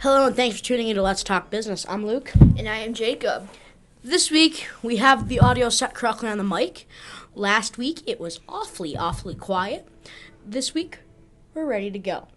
Hello and thanks for tuning in to Let's Talk Business. I'm Luke. And I am Jacob. This week we have the audio set correctly on the mic. Last week it was awfully quiet. This week we're ready to go.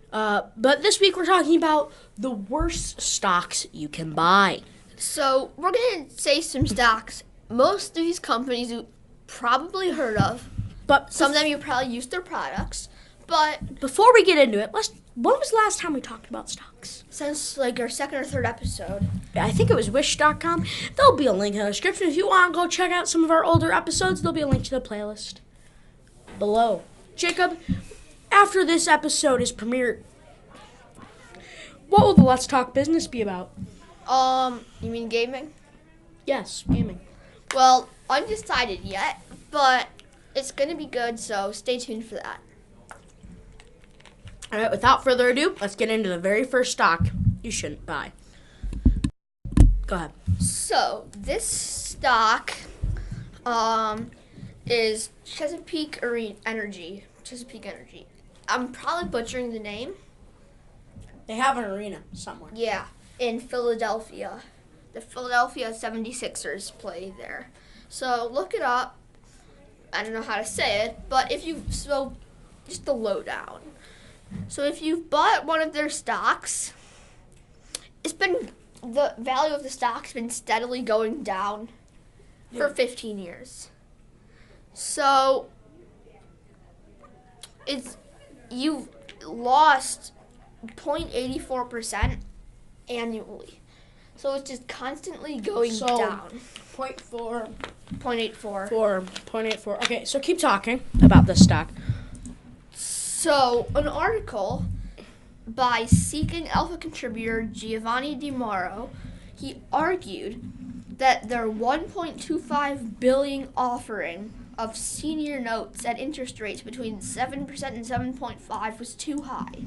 But this week we're talking about the worst stocks you can buy. So we're going to say some stocks most of these companies you probably heard of. But some of them you probably used their products. But before we get into it, when was the last time we talked about stocks? Since our second or third episode. I think it was wish.com. There'll be a link in the description. If you want to go check out some of our older episodes, there'll be a link to the playlist below. Jacob, after this episode is premiered, what will the Let's Talk Business be about? You mean gaming? Yes, gaming. Well, undecided yet, but it's going to be good, so stay tuned for that. All right, without further ado, let's get into the very first stock you shouldn't buy. Go ahead. So, this stock is Chesapeake Energy. Chesapeake Energy. I'm probably butchering the name. They have an arena somewhere. Yeah, in Philadelphia. The Philadelphia 76ers play there. So, look it up. I don't know how to say it, but just the lowdown. So if you've bought one of their stocks, the value of the stock's been steadily going down for 15 years. So you've lost 0.84% annually. So it's just constantly going down. 0.4. 0.84. 0.84. Okay, so keep talking about this stock. So, an article by Seeking Alpha contributor Giovanni Di Mauro, he argued that their $1.25 billion offering of senior notes at interest rates between 7% and 7.5% was too high.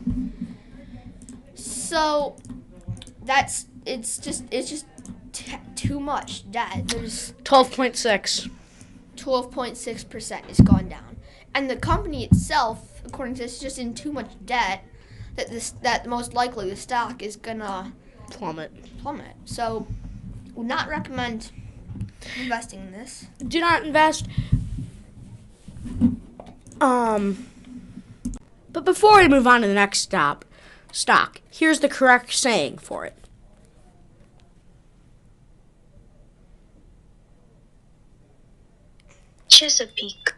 So, it's just too much debt. There's 12.6. 12.6% has gone down. And the company itself, according to this, is just in too much debt that most likely the stock is gonna plummet. So, would not recommend investing in this. Do not invest. But before we move on to the next stock, here's the correct saying for it. Chesapeake.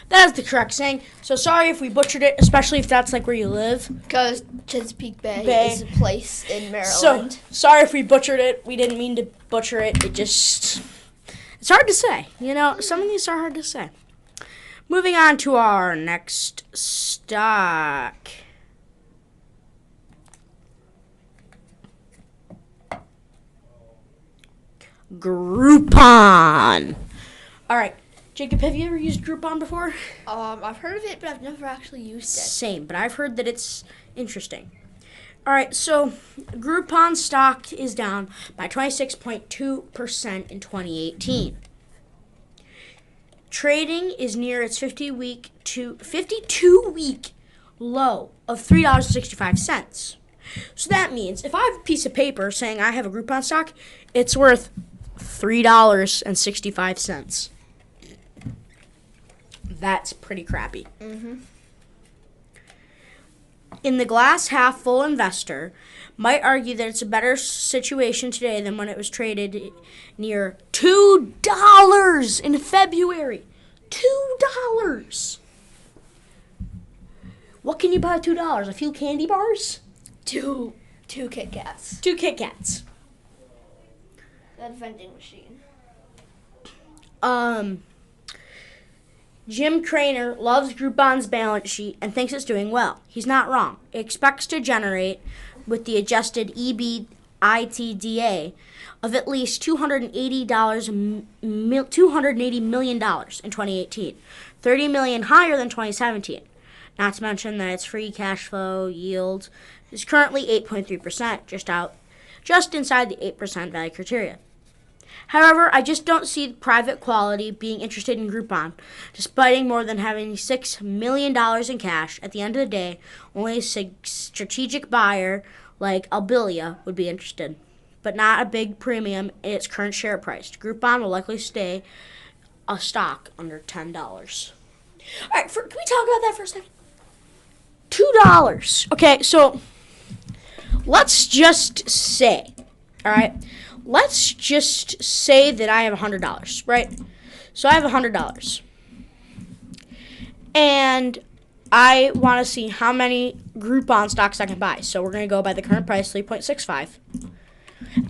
That is the correct saying. So sorry if we butchered it, especially if that's where you live. Because Chesapeake Bay is a place in Maryland. So sorry if we butchered it. We didn't mean to butcher it. It's hard to say. Some of these are hard to say. Moving on to our next stock. Groupon. All right. Jacob, have you ever used Groupon before? I've heard of it, but I've never actually used it. Same, but I've heard that it's interesting. All right, so Groupon stock is down by 26.2% in 2018. Trading is near its 52-week low of $3.65. So that means if I have a piece of paper saying I have a Groupon stock, it's worth $3.65. That's pretty crappy. Mm-hmm. In the glass half full investor might argue that it's a better situation today than when it was traded near $2 in February. $2. What can you buy at $2? A few candy bars? Two Kit Kats. 2 Kit Kats. That vending machine. Jim Craner loves Groupon's balance sheet and thinks it's doing well. He's not wrong. It expects to generate, with the adjusted EBITDA, of at least $280 million in 2018, $30 million higher than 2017. Not to mention that its free cash flow yield is currently 8.3%, just inside the 8% value criteria. However, I just don't see private quality being interested in Groupon, despite more than having $6 million in cash. At the end of the day, only a strategic buyer like Albilia would be interested, but not a big premium in its current share price. Groupon will likely stay a stock under $10. All right, can we talk about that for a second? $2. Okay, so let's just say, all right, let's just say that I have $100, right? So I have $100, and I want to see how many Groupon stocks I can buy. So we're going to go by the current price, 3.65.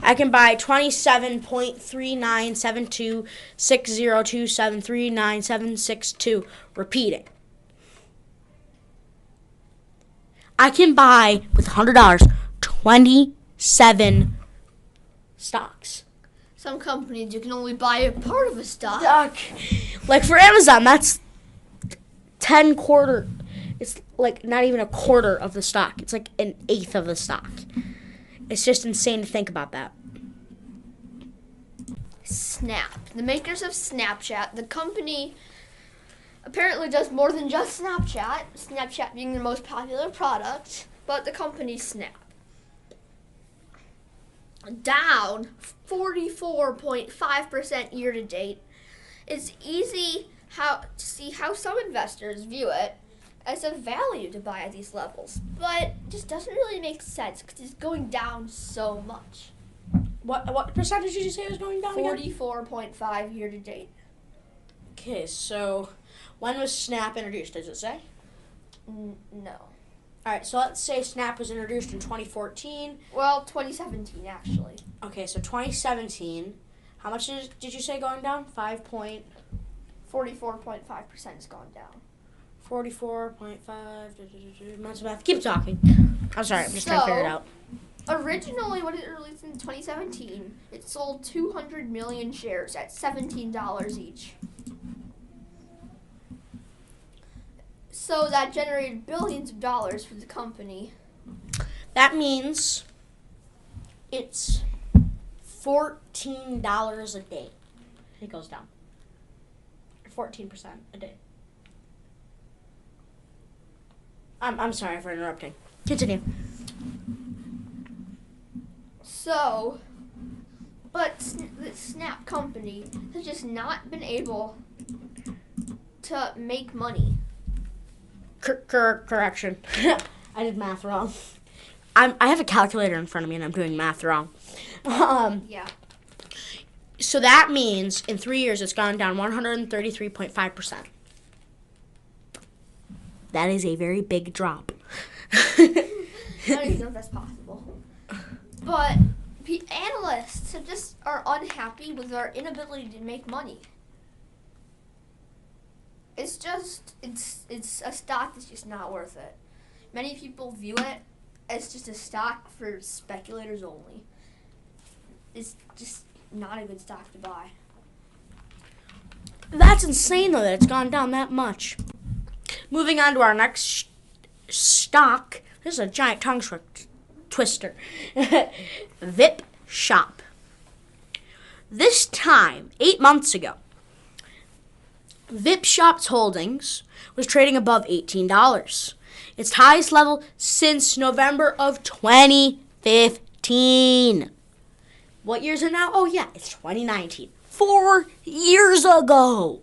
I can buy 27.39726027397762. Repeating. I can buy with $100 27 stocks. Some companies you can only buy a part of a stock. Like for Amazon, that's 10 quarter. It's like not even a quarter of the stock. It's like an eighth of the stock. It's just insane to think about that. Snap. The makers of Snapchat, the company apparently does more than just Snapchat, Snapchat being the most popular product, but the company Snap. Down 44.5% year to date. It's easy to see how some investors view it as a value to buy at these levels, but it just doesn't really make sense because it's going down so much. What percentage did you say was going down 44.5 year to date. Okay, so when was Snap introduced, does it say? No. All right, so let's say Snap was introduced in 2014. Well, 2017 actually. Okay, so 2017. How much did you say going down? 44.5% has gone down. 44.5. Math. Keep talking. I'm sorry, I'm just trying to figure it out. Originally, when it released in 2017, it sold 200 million shares at $17 each. So that generated billions of dollars for the company. That means it's $14 a day. It goes down. 14% a day. I'm sorry for interrupting. Continue. So, but the Snap company has just not been able to make money. Correction. I did math wrong. I have a calculator in front of me and I'm doing math wrong. Yeah. So that means in 3 years it's gone down 133.5%. That is a very big drop. I don't even know if that's possible. But analysts are unhappy with our inability to make money. It's a stock that's just not worth it. Many people view it as just a stock for speculators only. It's just not a good stock to buy. That's insane, though, that it's gone down that much. Moving on to our next stock. This is a giant tongue twister. VIP Shop. This time, 8 months ago, VIP Shop's holdings was trading above $18. Its highest level since November of 2015. What year is it now? Oh, yeah, it's 2019. 4 years ago.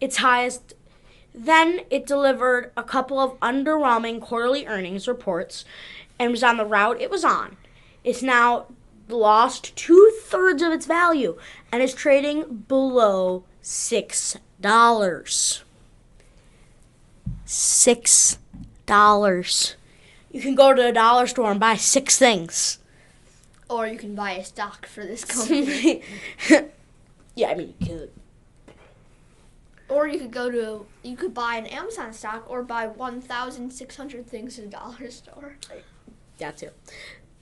Its highest. Then it delivered a couple of underwhelming quarterly earnings reports and was on the route it was on. It's now lost 2/3 of its value and is trading below $6. $6. You can go to a dollar store and buy 6 things. Or you can buy a stock for this company. Yeah, I mean, you could. Or you could buy an Amazon stock or buy 1,600 things at a dollar store. That too.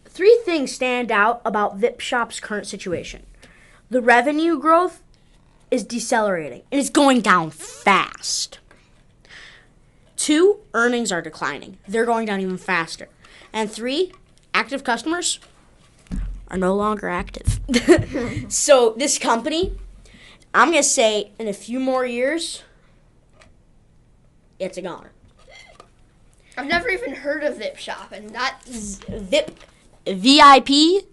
3 things stand out about VIP Shop's current situation. The revenue growth is decelerating and it's going down fast. 2, earnings are declining. They're going down even faster. And 3, active customers are no longer active. So this company, I'm going to say in a few more years, it's a goner. I've never even heard of Vip Shop, and that's VIP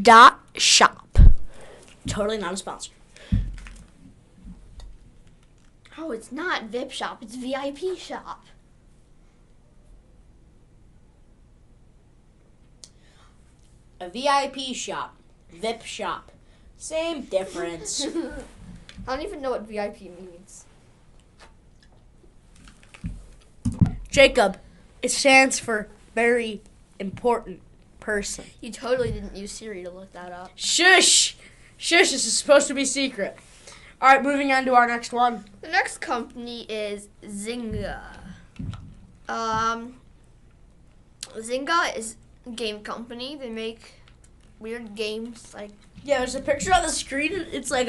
dot shop. Totally not a sponsor. oh, it's not Vip Shop, it's VIP Shop. A VIP shop. VIP shop. Same difference. I don't even know what VIP means. Jacob, it stands for very important person. You totally didn't use Siri to look that up. Shush! Shush, this is supposed to be secret. All right, moving on to our next one. The next company is Zynga. Zynga is a game company. They make weird games like Yeah, there's a picture on the screen. It's like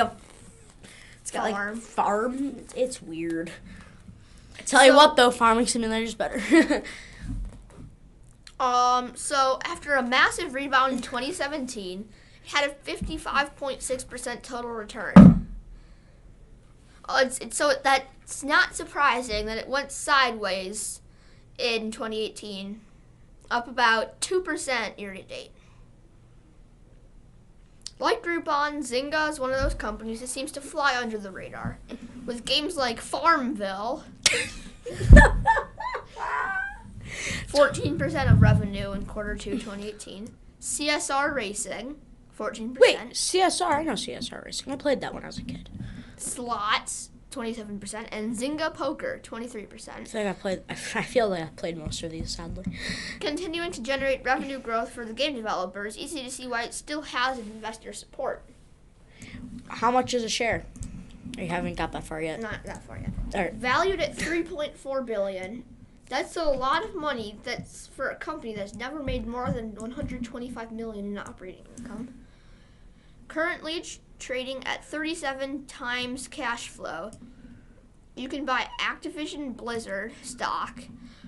it's got Farm. like farm. It's weird. I tell you what, though, Farming Simulator's better. So after a massive rebound in 2017, it had a 55.6% total return. So that's not surprising that it went sideways in 2018, up about 2% year to date. Like Groupon, Zynga is one of those companies that seems to fly under the radar, with games like Farmville, 14% of revenue in Q2 2018, CSR Racing, 14%. Wait, CSR? I know CSR Racing. I played that when I was a kid. Slots, 27%, and Zynga Poker, 23%. I feel like I played most of these, sadly. Continuing to generate revenue growth for the game developers, easy to see why it still has investor support. How much is a share? You haven't got that far yet. Not that far yet. All right. Valued at $3.4 billion. That's a lot of money. That's for a company that's never made more than $125 million in operating income. Currently, it's trading at 37 times cash flow. You can buy Activision Blizzard stock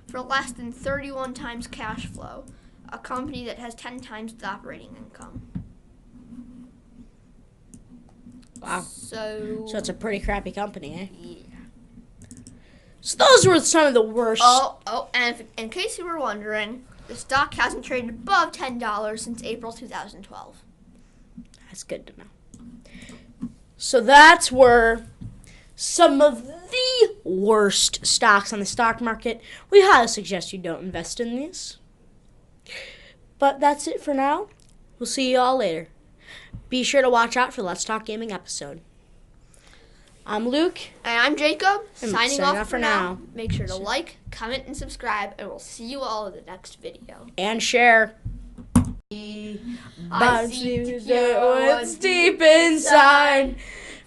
for less than 31 times cash flow, a company that has 10 times the operating income. Wow. So So it's a pretty crappy company, eh? yeah. So those were some of the worst. And in case you were wondering, the stock hasn't traded above $10 since April 2012. That's good to know. So that's were some of the worst stocks on the stock market. We highly suggest you don't invest in these. But that's it for now. We'll see you all later. Be sure to watch out for the Let's Talk Gaming episode. I'm Luke. And I'm Jacob, And signing off for now. Make sure to like, comment, and subscribe, and we'll see you all in the next video. And share. I see to to hear what's deep inside.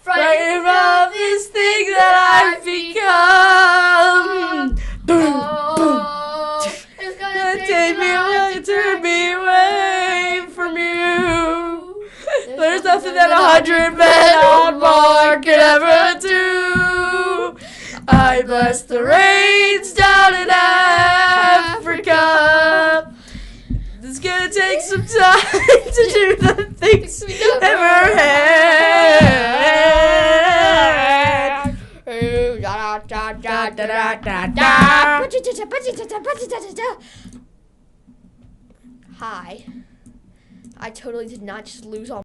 Frightened Frightened from this thing that I've become. Boom, Oh, it's boom. gonna Take me away, turn me away from you. There's nothing that 100 men on board could ever do. I bless the rains down in Africa. It's gonna take some time to do the things we never had. Hi. I totally did not just lose all